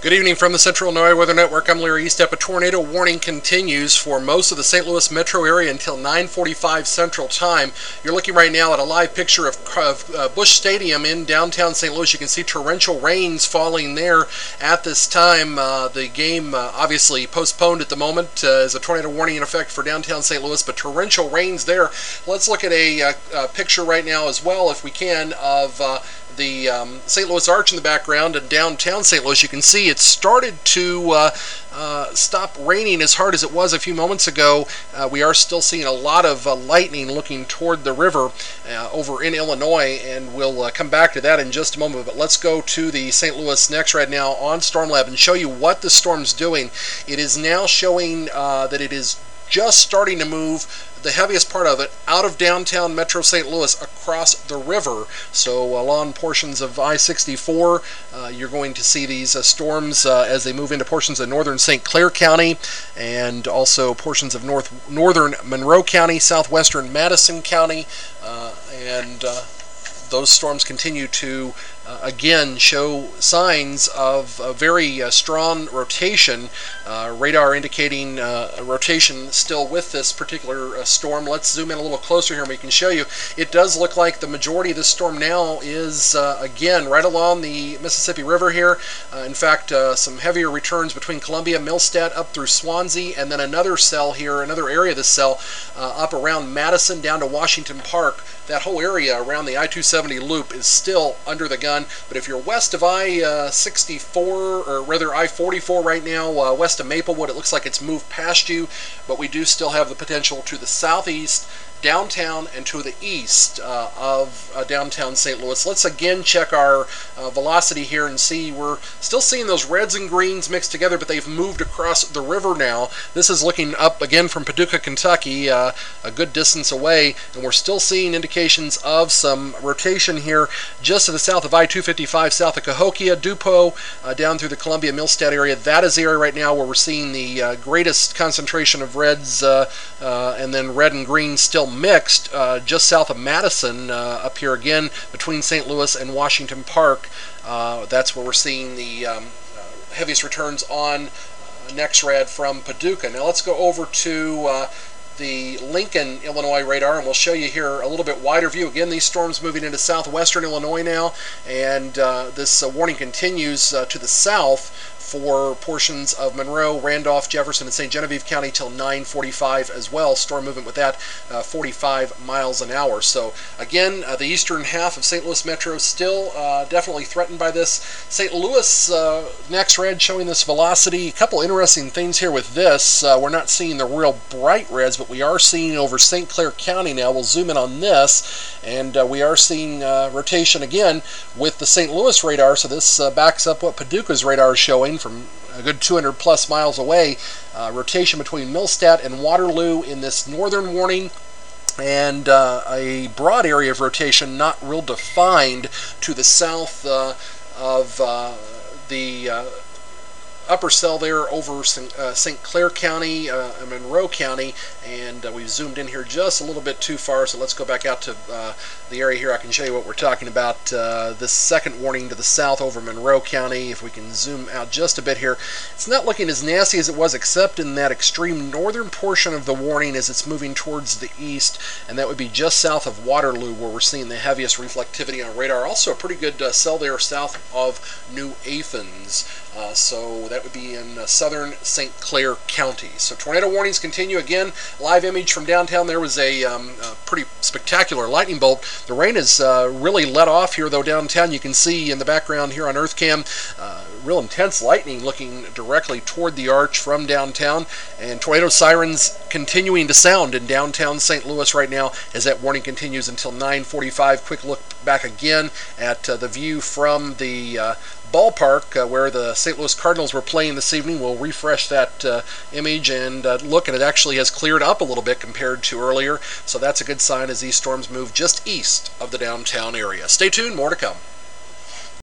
Good evening from the Central Illinois Weather Network. I'm Larry Eastep. A tornado warning continues for most of the St. Louis metro area until 9:45 Central Time. You're looking right now at a live picture of Busch Stadium in downtown St. Louis. You can see torrential rains falling there at this time. The game obviously postponed at the moment as a tornado warning in effect for downtown St. Louis, but torrential rains there. Let's look at a picture right now as well, if we can, of the St. Louis Arch in the background and downtown St. Louis. You can see it started to stop raining as hard as it was a few moments ago. We are still seeing a lot of lightning looking toward the river over in Illinois, and we'll come back to that in just a moment. But let's go to the St. Louis Next right now on StormLab and show you what the storm's doing. It is now showing that it is just starting to move the heaviest part of it out of downtown Metro St. Louis across the river. So along portions of I-64, you're going to see these storms as they move into portions of northern St. Clair County and also portions of northern Monroe County, southwestern Madison County, and those storms continue to again show signs of a very strong rotation. Radar indicating a rotation still with this particular storm. Let's zoom in a little closer here and we can show you. It does look like the majority of the storm now is again right along the Mississippi River here. In fact, some heavier returns between Columbia, Millstadt up through Swansea, and then another cell here, another area of the cell up around Madison down to Washington Park. That whole area around the I-270 loop is still under the gun. But if you're west of I-64, or rather I-44 right now, west of Maplewood, it looks like it's moved past you, but we do still have the potential to the southeast, downtown, and to the east of downtown St. Louis. Let's again check our velocity here and see. We're still seeing those reds and greens mixed together, but they've moved across the river now. This is looking up again from Paducah, Kentucky, a good distance away, and we're still seeing indications of some rotation here just to the south of I-255, south of Cahokia, Dupo, down through the Columbia, Millstadt area. That is the area right now where we're seeing the greatest concentration of reds and then red and green still mixed just south of Madison, up here again between St. Louis and Washington Park. That's where we're seeing the heaviest returns on NexRad from Paducah. Now let's go over to the Lincoln, Illinois radar, and we'll show you here a little bit wider view. Again, these storms moving into southwestern Illinois now, and this warning continues to the south for portions of Monroe, Randolph, Jefferson, and St. Genevieve County till 9:45 as well. Storm movement with that 45 miles an hour. So again, the eastern half of St. Louis Metro still definitely threatened by this. St. Louis next red showing this velocity. A couple interesting things here with this. We're not seeing the real bright reds, but we are seeing over St. Clair County now. We'll zoom in on this, and we are seeing rotation again with the St. Louis radar. So this backs up what Paducah's radar is showing from a good 200 plus miles away. Rotation between Millstadt and Waterloo in this northern warning, and a broad area of rotation not real defined to the south of the upper cell there over St. Clair County and Monroe County, and we've zoomed in here just a little bit too far, so let's go back out to the area here. I can show you what we're talking about. This second warning to the south over Monroe County, if we can zoom out just a bit here. It's not looking as nasty as it was, except in that extreme northern portion of the warning as it's moving towards the east, and that would be just south of Waterloo where we're seeing the heaviest reflectivity on radar. Also a pretty good cell there south of New Athens. So that would be in southern St. Clair County. So tornado warnings continue. Again, live image from downtown. There was a pretty spectacular lightning bolt. The rain has really let off here, though, downtown. You can see in the background here on EarthCam real intense lightning looking directly toward the arch from downtown, and tornado sirens continuing to sound in downtown St. Louis right now as that warning continues until 9:45. Quick look back again at the view from the ballpark where the St. Louis Cardinals were playing this evening. We'll refresh that image and look, and it actually has cleared up a little bit compared to earlier, so that's a good sign as these storms move just east of the downtown area. Stay tuned, more to come.